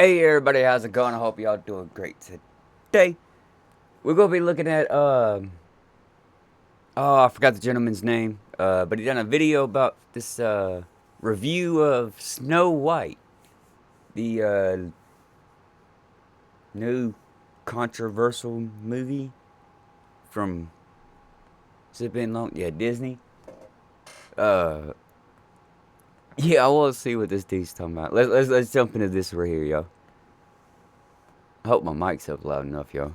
Hey everybody, how's it going? I hope y'all doing great today. We're gonna be looking at oh, I forgot the gentleman's name. But he done a video about this review of Snow White, the new controversial movie from, has it been long? Yeah, Disney. Uh yeah, I want to see what this dude's talking about. Let's jump into this right here, y'all. I hope my mic's up loud enough, y'all.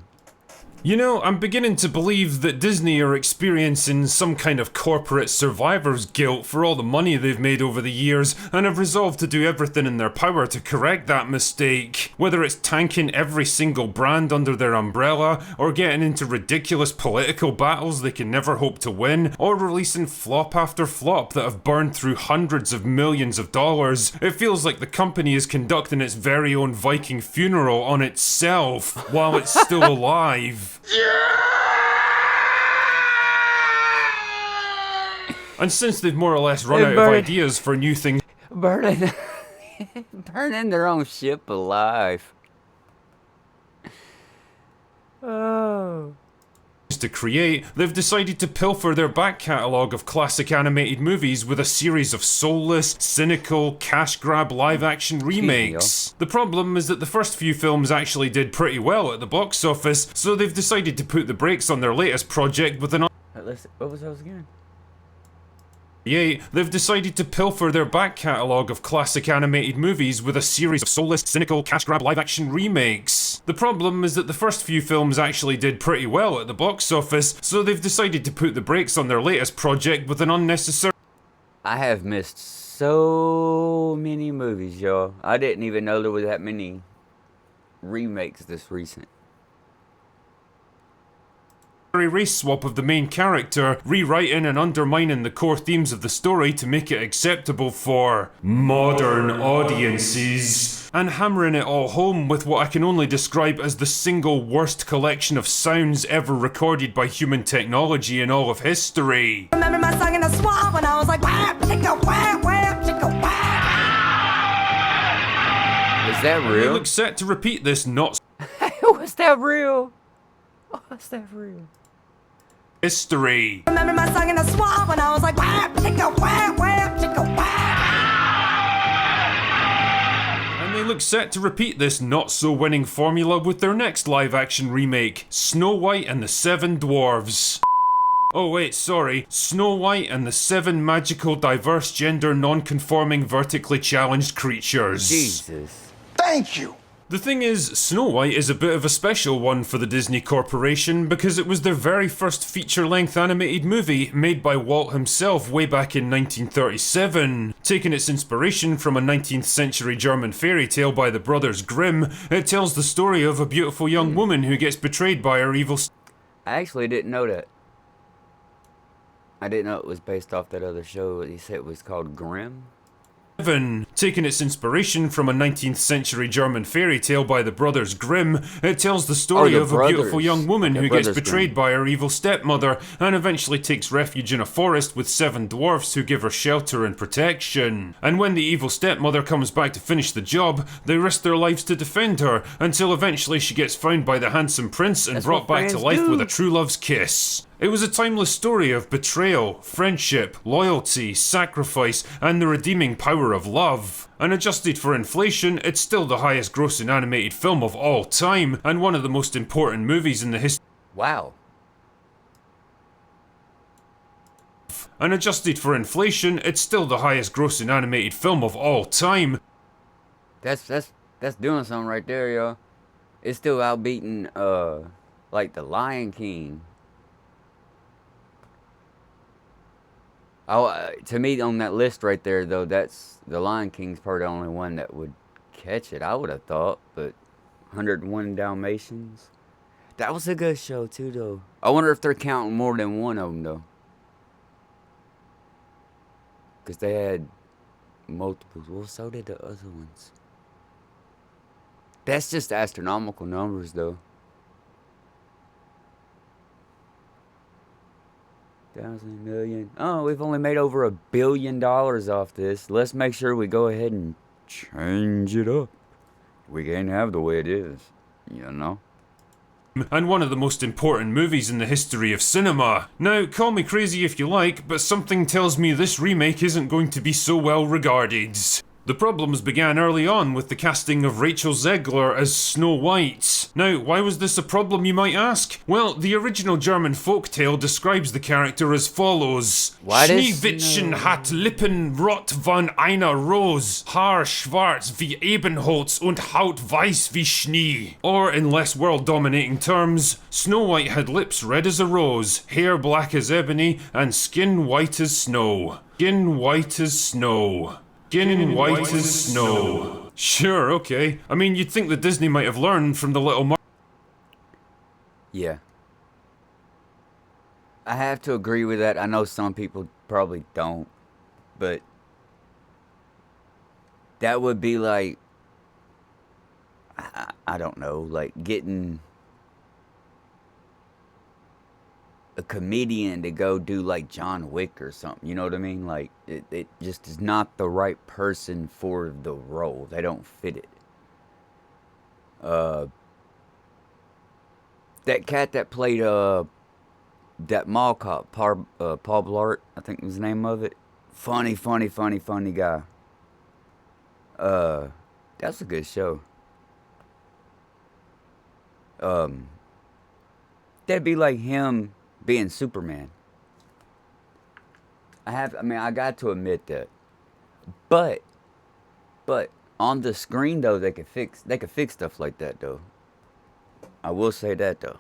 You know, I'm beginning to believe that Disney are experiencing some kind of corporate survivor's guilt for all the money they've made over the years, and have resolved to do everything in their power to correct that mistake. Whether it's tanking every single brand under their umbrella, or getting into ridiculous political battles they can never hope to win, or releasing flop after flop that have burned through hundreds of millions of dollars, it feels like the company is conducting its very own Viking funeral on itself while it's still alive. And since they've more or less run out of ideas for new things Burning their own ship alive. Oh. to create, they've decided to pilfer their back catalogue of classic animated movies with a series of soulless, cynical, cash grab live action remakes. The problem is that the first few films actually did pretty well at the box office, so they've decided to put the brakes on their latest project with an What was those again? They've decided to pilfer their back catalogue of classic animated movies with a series of soulless, cynical, cash grab live action remakes. The problem is that the first few films actually did pretty well at the box office, so they've decided to put the brakes on their latest project with an unnecessary. I have missed so many movies, y'all. I didn't even know there were that many remakes this recent. Race swap of the main character, rewriting and undermining the core themes of the story to make it acceptable for modern audiences, and hammering it all home with what I can only describe as the single worst collection of sounds ever recorded by human technology in all of history. Remember my song in the swamp when I was like, whap, chicka, whap, whap, chicka, whap. Is that They real? look set to repeat this not Was that real? Was that real? history. Remember my song in the swamp when I was like, whap, chicka, whap, whap, chicka, whap. And they look set to repeat this not-so-winning formula with their next live-action remake, Snow White and the Seven Dwarves. Oh wait, sorry, Snow White and the Seven Magical Diverse Gender Non-Conforming Vertically Challenged Creatures. Jesus. Thank you. The thing is, Snow White is a bit of a special one for the Disney Corporation because it was their very first feature-length animated movie made by Walt himself way back in 1937. Taking its inspiration from a 19th century German fairy tale by the Brothers Grimm, it tells the story of a beautiful young woman who gets betrayed by her evil I actually didn't know that. I didn't know it was based off that other show. He said it was called Grimm. Taking its inspiration from a 19th century German fairy tale by the Brothers Grimm, it tells the story of a beautiful young woman who gets betrayed by her evil stepmother and eventually takes refuge in a forest with 7 dwarfs who give her shelter and protection. And when the evil stepmother comes back to finish the job, they risk their lives to defend her until eventually she gets found by the handsome prince and brought back to life with a true love's kiss. It was a timeless story of betrayal, friendship, loyalty, sacrifice, and the redeeming power of love. And adjusted for inflation, it's still the highest grossing animated film of all time, and one of the most important movies in the history. Wow. And adjusted for inflation, it's still the highest grossing animated film of all time. That's doing something right there, y'all. It's still outbeating like The Lion King. Oh, to me, on that list right there, though, that's The Lion King's probably the only one that would catch it, I would have thought. But 101 Dalmatians, that was a good show too, though. I wonder if they're counting more than one of them, though, because they had multiples. Well, so did the other ones. That's just astronomical numbers, though. 1,000 million. Oh, we've only made over $1 billion off this. Let's make sure we go ahead and change it up. We can't have the way it is, you know? And one of the most important movies in the history of cinema. Now, call me crazy if you like, but something tells me this remake isn't going to be so well regarded. The problems began early on with the casting of Rachel Zegler as Snow White. Now, why was this a problem, you might ask? Well, the original German folktale describes the character as follows. Schneewittchen hat Lippen rot von einer Rose, Haar schwarz wie Ebenholz und Haut weiß wie Schnee. Or, in less world-dominating terms, Snow White had lips red as a rose, hair black as ebony, and skin white as snow. Skin white as snow. Skin white as snow. Sure, okay. I mean, you'd think that Disney might have learned from the Little Yeah. I have to agree with that. I know some people probably don't, but that would be like, I don't know, like getting a comedian to go do like John Wick or something, you know what I mean? Like it just is not the right person for the role. They don't fit it. That cat that played that mall cop, Paul Blart, I think was the name of it. Funny guy. That's a good show. That'd be like him being Superman. I got to admit that. But on the screen though, they could fix stuff like that though. I will say that though.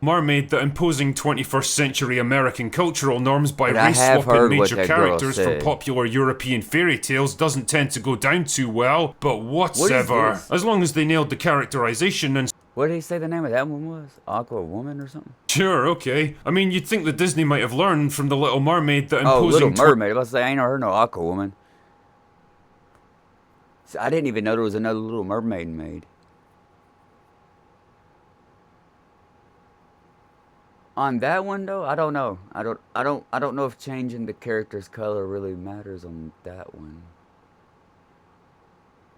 Mermaid that imposing 21st century American cultural norms by race-swapping major characters from popular European fairy tales doesn't tend to go down too well, but whatever. As long as they nailed the characterization and... What did he say the name of that one was? Aqua Woman or something? Sure, okay. I mean, you'd think that Disney might have learned from the Little Mermaid that Oh, imposing... Little Mermaid. Let's say I ain't heard no Aqua Woman. So I didn't even know there was another Little Mermaid made. On that one though, I don't know. I don't know if changing the character's color really matters on that one.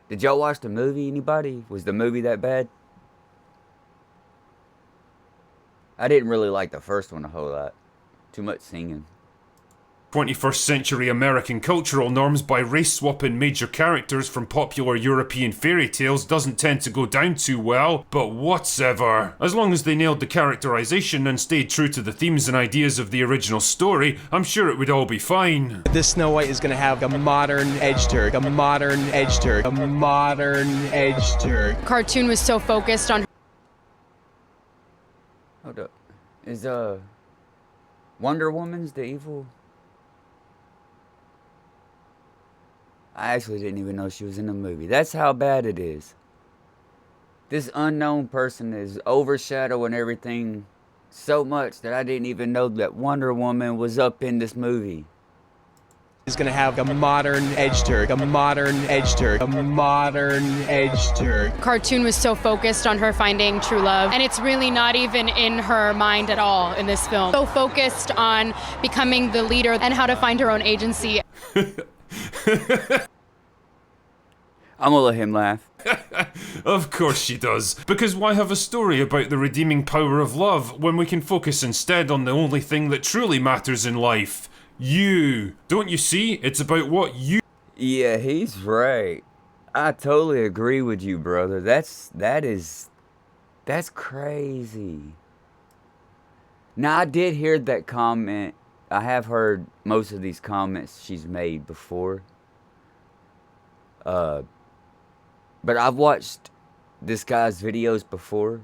Did y'all watch the movie? Anybody? Was the movie that bad? I didn't really like the first one a whole lot. Too much singing. 21st century American cultural norms by race-swapping major characters from popular European fairy tales doesn't tend to go down too well, but whatever. As long as they nailed the characterization and stayed true to the themes and ideas of the original story, I'm sure it would all be fine. This Snow White is gonna have a modern edge to her, a modern edge to her, a modern edge to her. Cartoon was so focused on... Hold up. Is Wonder Woman's the evil? I actually didn't even know she was in the movie. That's how bad it is. This unknown person is overshadowing everything so much that I didn't even know that Wonder Woman was up in this movie. Is gonna have a modern edge to her, a modern edge to her, a modern edge to her. Cartoon was so focused on her finding true love, and it's really not even in her mind at all in this film. So focused on becoming the leader and how to find her own agency. I'm gonna let him laugh. Of course she does. Because why have a story about the redeeming power of love when we can focus instead on the only thing that truly matters in life? You. Don't you see? It's about what you... Yeah, he's right. I totally agree with you, brother. That's crazy. Now, I did hear that comment. I have heard most of these comments she's made before. But I've watched this guy's videos before,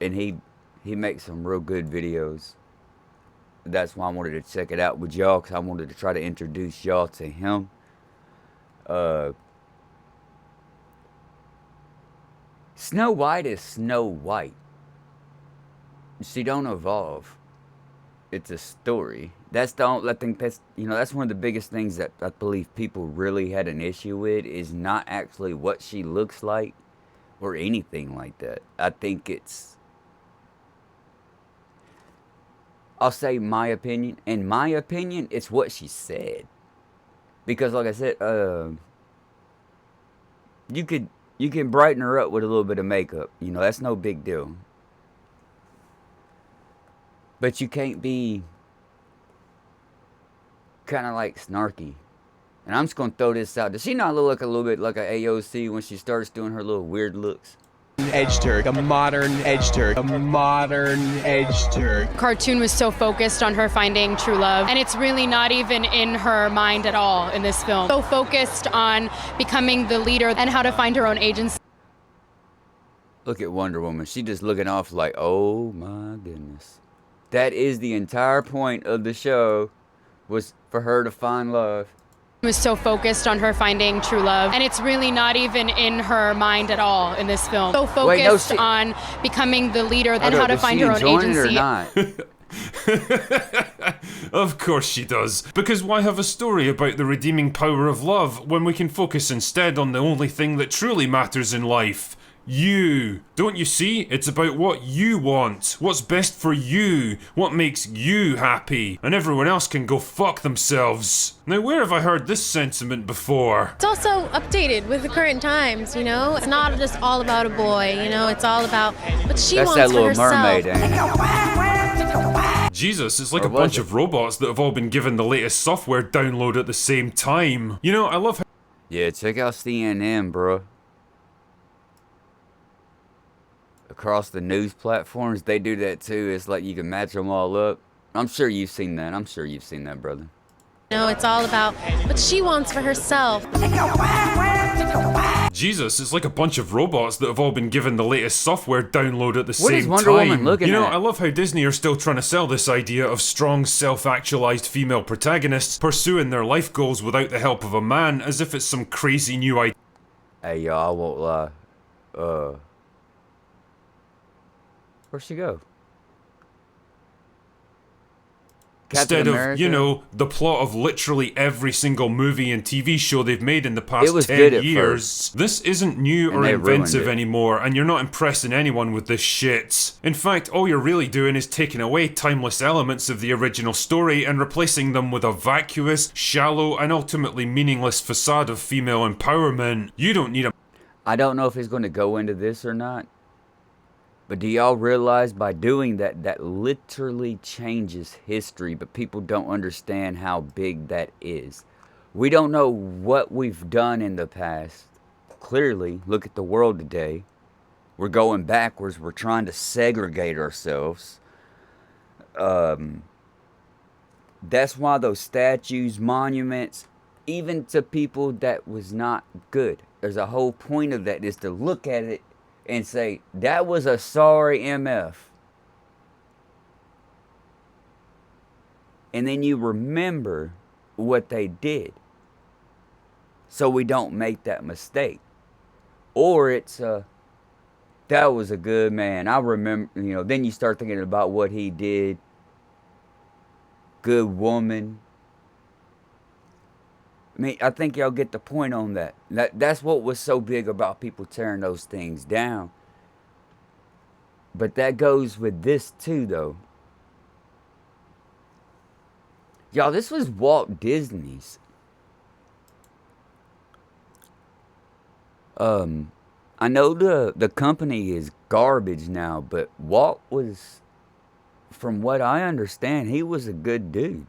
and he makes some real good videos. That's why I wanted to check it out with y'all, because I wanted to try to introduce y'all to him. Snow White is Snow White. She don't evolve. It's a story. That's that's one of the biggest things that I believe people really had an issue with, is not actually what she looks like or anything like that. I think I'll say my opinion. In my opinion, it's what she said. Because like I said, You can brighten her up with a little bit of makeup. You know, that's no big deal. But you can't be kind of like snarky. And I'm just going to throw this out. Does she not look like a little bit like an AOC when she starts doing her little weird looks? Edge turd, a modern edge turd, a modern edge turd. Cartoon was so focused on her finding true love, and it's really not even in her mind at all in this film. So focused on becoming the leader and how to find her own agency. Look at Wonder Woman. She just looking off like, oh my goodness. That is the entire point of the show, was for her to find love. Was so focused on her finding true love, and it's really not even in her mind at all in this film. So focused on becoming the leader and how to find her own agency. Or not? Of course she does. Because why have a story about the redeeming power of love when we can focus instead on the only thing that truly matters in life? You. Don't you see? It's about what you want, what's best for you, what makes you happy, and everyone else can go fuck themselves. Now, where have I heard this sentiment before? It's also updated with the current times, you know? It's not just all about a boy, you know? It's all about what she wants that for little herself. mermaid, ain't it? Jesus, it's like a bunch of robots that have all been given the latest software download at the same time. You know, I love how... Yeah, check out CNN, bro. Across the news platforms, they do that too. It's like you can match them all up. I'm sure you've seen that. I'm sure you've seen that, brother. You know, it's all about what she wants for herself. Jesus, it's like a bunch of robots that have all been given the latest software download at the same time. What is Wonder Woman looking at? You know, at? I love how Disney are still trying to sell this idea of strong, self-actualized female protagonists pursuing their life goals without the help of a man, as if it's some crazy new idea. Hey, y'all, I won't lie. Where'd she go? Instead of, you know, the plot of literally every single movie and TV show they've made in the past 10 years. This isn't new or inventive anymore, and you're not impressing anyone with this shit. In fact, all you're really doing is taking away timeless elements of the original story and replacing them with a vacuous, shallow, and ultimately meaningless facade of female empowerment. You don't need a... I don't know if he's going to go into this or not. But do y'all realize by doing that, that literally changes history, but people don't understand how big that is. We don't know what we've done in the past. Clearly, look at the world today. We're going backwards. We're trying to segregate ourselves. That's why those statues, monuments, even to people that was not good. There's a whole point of that is to look at it and say, that was a sorry MF. And then you remember what they did. So we don't make that mistake. Or it's, that was a good man. I remember, you know, then you start thinking about what he did. Good woman. I mean, I think y'all get the point on that. That's what was so big about people tearing those things down. But that goes with this too, though. Y'all, this was Walt Disney's. I know the company is garbage now, but Walt was, from what I understand, he was a good dude.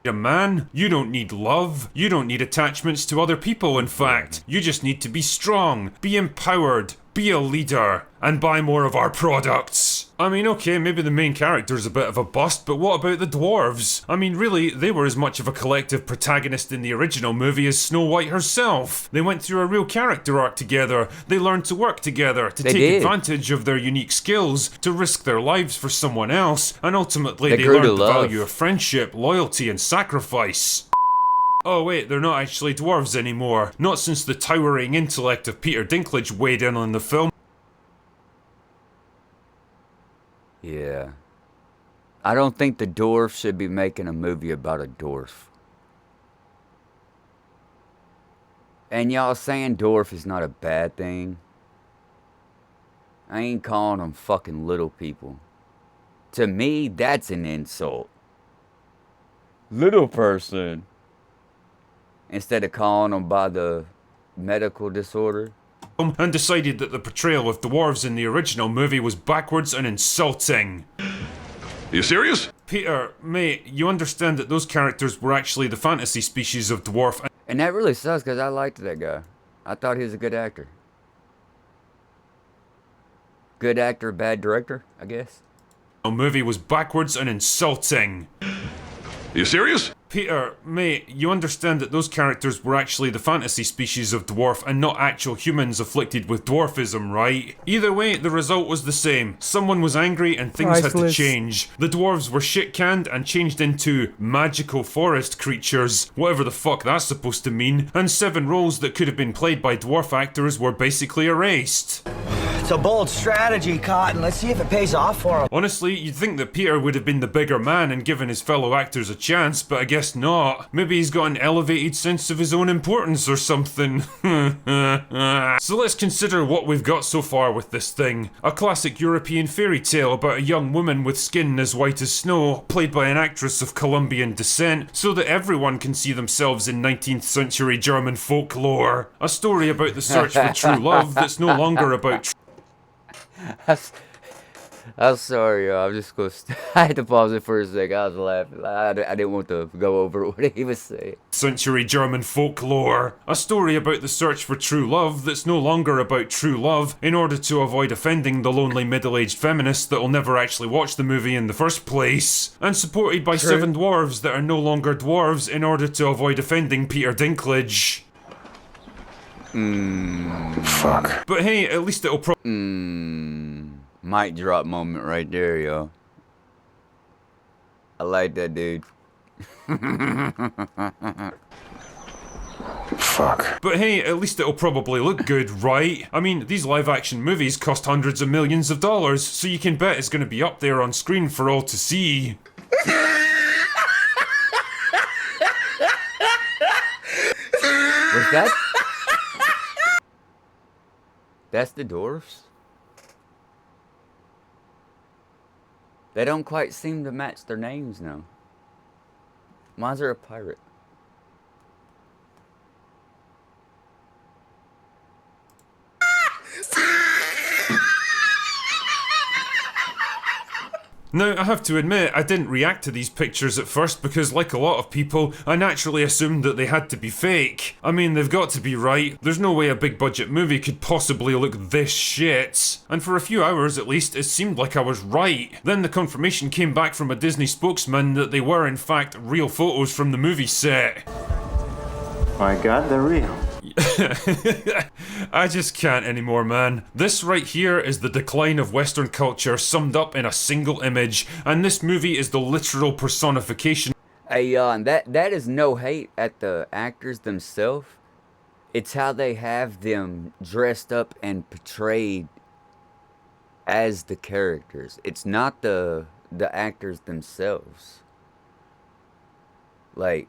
A man, you don't need love, you don't need attachments to other people, in fact. You just need to be strong, be empowered, be a leader, and buy more of our products. I mean, okay, maybe the main character's a bit of a bust, but what about the dwarves? I mean, really, they were as much of a collective protagonist in the original movie as Snow White herself. They went through a real character arc together, they learned to work together, to take advantage of their unique skills, to risk their lives for someone else, and ultimately they learned the value of friendship, loyalty, and sacrifice. Oh wait, they're not actually dwarves anymore. Not since the towering intellect of Peter Dinklage weighed in on the film. Yeah. I don't think the dwarf should be making a movie about a dwarf. And y'all saying dwarf is not a bad thing. I ain't calling them fucking little people. To me, that's an insult. Little person. instead of calling them by the medical disorder. And decided that the portrayal of dwarves in the original movie was backwards and insulting. Are you serious? Peter, mate, you understand that those characters were actually the fantasy species of dwarf. And that really sucks because I liked that guy. I thought he was a good actor. Good actor, bad director, I guess. The movie was backwards and insulting. Are you serious? Peter, mate, you understand that those characters were actually the fantasy species of dwarf and not actual humans afflicted with dwarfism, right? Either way, the result was the same. Someone was angry and things had to change. The dwarves were shit-canned and changed into magical forest creatures, whatever the fuck that's supposed to mean, and 7 roles that could have been played by dwarf actors were basically erased. It's a bold strategy, Cotton. Let's see if it pays off for him. Honestly, you'd think that Peter would have been the bigger man and given his fellow actors a chance, but I guess not. Maybe he's got an elevated sense of his own importance or something. So let's consider what we've got so far with this thing. A classic European fairy tale about a young woman with skin as white as snow, played by an actress of Colombian descent, so that everyone can see themselves in 19th century German folklore. A story about the search for true love that's no longer about I'm sorry, y'all. I'm just gonna. I had to pause it for a sec. I was laughing. I didn't want to go over what he was saying. Century German folklore. A story about the search for true love that's no longer about true love in order to avoid offending the lonely middle-aged feminists that'll never actually watch the movie in the first place. And supported by 7 dwarves that are no longer dwarves in order to avoid offending Peter Dinklage. Fuck. But hey, at least it'll Mic drop moment right there, y'all. I like that dude. Fuck. But hey, at least it'll probably look good, right? I mean, these live-action movies cost hundreds of millions of dollars, so you can bet it's gonna be up there on screen for all to see. Was that? That's the dwarfs? They don't quite seem to match their names now. Why is there a pirate? Now, I have to admit, I didn't react to these pictures at first because, like a lot of people, I naturally assumed that they had to be fake. I mean, they've got to be right. There's no way a big budget movie could possibly look this shit. And for a few hours at least, it seemed like I was right. Then the confirmation came back from a Disney spokesman that they were in fact real photos from the movie set. My God, they're real. I just can't anymore, man. This right here is the decline of Western culture summed up in a single image, and this movie is the literal personification. Hey, and that is no hate at the actors themselves. It's how they have them dressed up and portrayed as the characters. It's not the actors themselves. Like,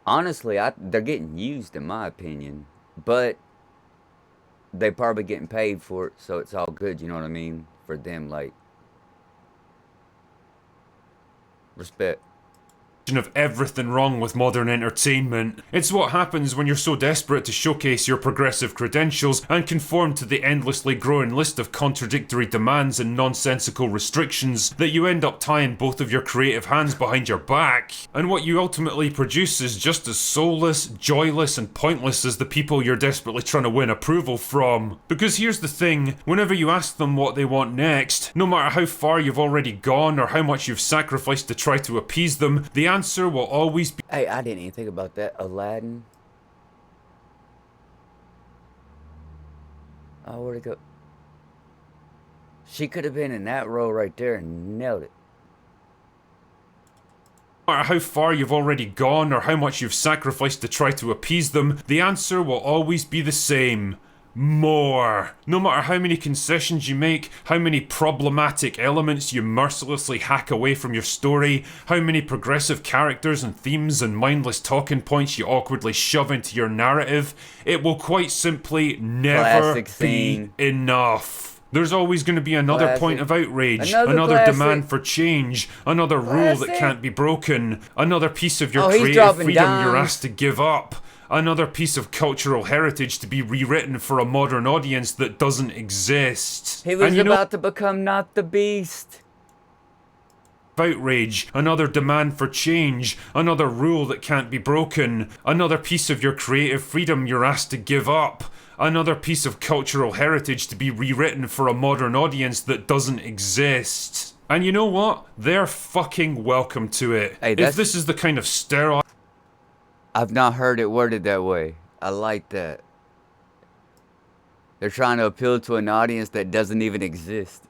honestly, they're getting used in my opinion, but they probably getting paid for it, so it's all good, you know what I mean? For them, like, respect. Of everything wrong with modern entertainment. It's what happens when you're so desperate to showcase your progressive credentials and conform to the endlessly growing list of contradictory demands and nonsensical restrictions that you end up tying both of your creative hands behind your back. And what you ultimately produce is just as soulless, joyless, and pointless as the people you're desperately trying to win approval from. Because here's the thing, whenever you ask them what they want next, no matter how far you've already gone or how much you've sacrificed to try to appease them, the answer will always be. Hey, I didn't even think about that. Aladdin. Oh, where'd it go? She could have been in that role right there and nailed it. No matter how far you've already gone or how much you've sacrificed to try to appease them, the answer will always be the same. More. No matter how many concessions you make, how many problematic elements you mercilessly hack away from your story, how many progressive characters and themes and mindless talking points you awkwardly shove into your narrative, it will quite simply never be enough. There's always going to be another Classic. point of outrage, Another another classic. demand for change, another rule that can't be broken, another piece of your Oh, he's creative dropping freedom you're dimes. asked to give up, another piece of cultural heritage to be rewritten for a modern audience that doesn't exist. He was And you know, about to become not the beast. outrage, another demand for change, another rule that can't be broken, another piece of your creative freedom you're asked to give up, another piece of cultural heritage to be rewritten for a modern audience that doesn't exist. And you know what? They're fucking welcome to it. Hey, if this is the kind of sterile... I've not heard it worded that way. I like that. They're trying to appeal to an audience that doesn't even exist.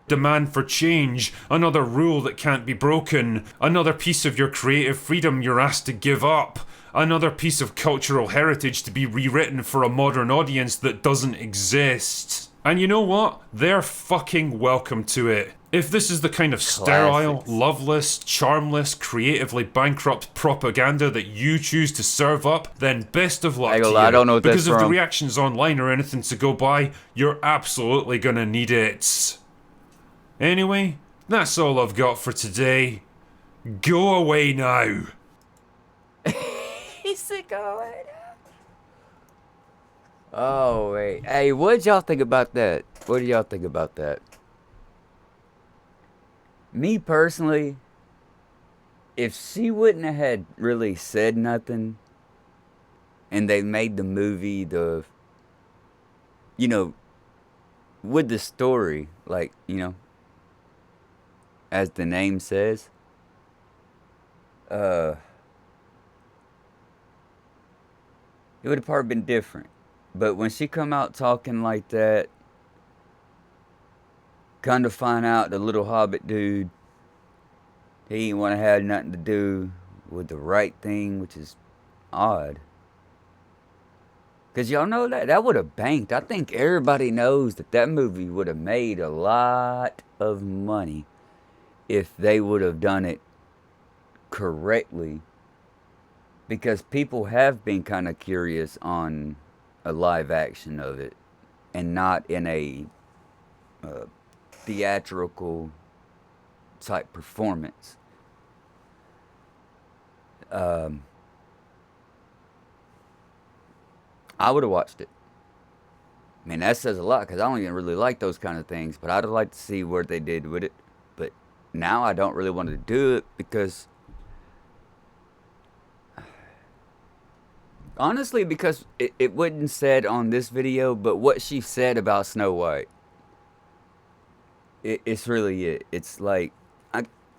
demand for change, another rule that can't be broken, another piece of your creative freedom you're asked to give up, another piece of cultural heritage to be rewritten for a modern audience that doesn't exist. And you know what? They're fucking welcome to it. If this is the kind of sterile, loveless, charmless, creatively bankrupt propaganda that you choose to serve up, then best of luck to you. I don't know what because that's if the from. reactions online are anything to go by, you're absolutely gonna need it. Anyway, that's all I've got for today. Go away now. He said go away now. Oh, wait. Hey, what did y'all think about that? What do y'all think about that? Me personally, if she wouldn't have had really said nothing, and they made the movie with the story, like, as the name says, it would have probably been different. But when she come out talking like that, kind of find out the little hobbit dude, he ain't want to have nothing to do with the right thing, which is odd. Because y'all know that would have banked. I think everybody knows that movie would have made a lot of money if they would have done it correctly. Because people have been kind of curious on a live action of it, and not in a theatrical type performance. I would have watched it. I mean, that says a lot, because I don't even really like those kind of things, but I'd like to see what they did with it. But now I don't really want to do it, because honestly, because it wasn't said on this video, but what she said about Snow White, it's really it. It's like,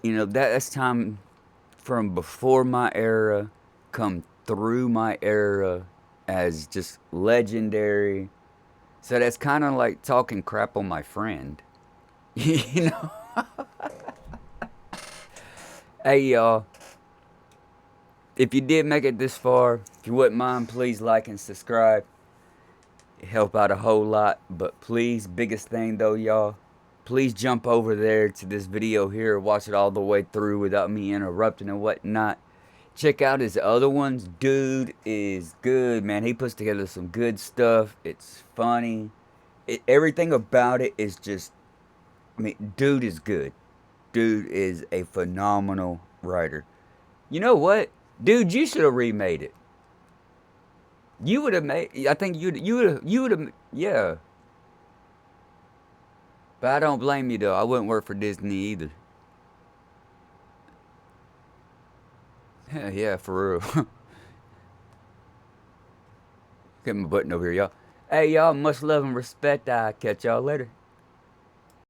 that's time from before my era, come through my era as just legendary. So that's kind of like talking crap on my friend. You know? Hey, y'all. If you did make it this far, if you wouldn't mind, please like and subscribe. It help out a whole lot. But please, biggest thing though, y'all, please jump over there to this video here. Watch it all the way through without me interrupting and whatnot. Check out his other ones. Dude is good, man. He puts together some good stuff. It's funny. Everything about it is just, dude is good. Dude is a phenomenal writer. You know what? Dude, you should have remade it. You would have made, I think you would have, yeah. But I don't blame you though. I wouldn't work for Disney either. Yeah, for real. Get my button over here, y'all. Hey, y'all, much love and respect. I'll catch y'all later.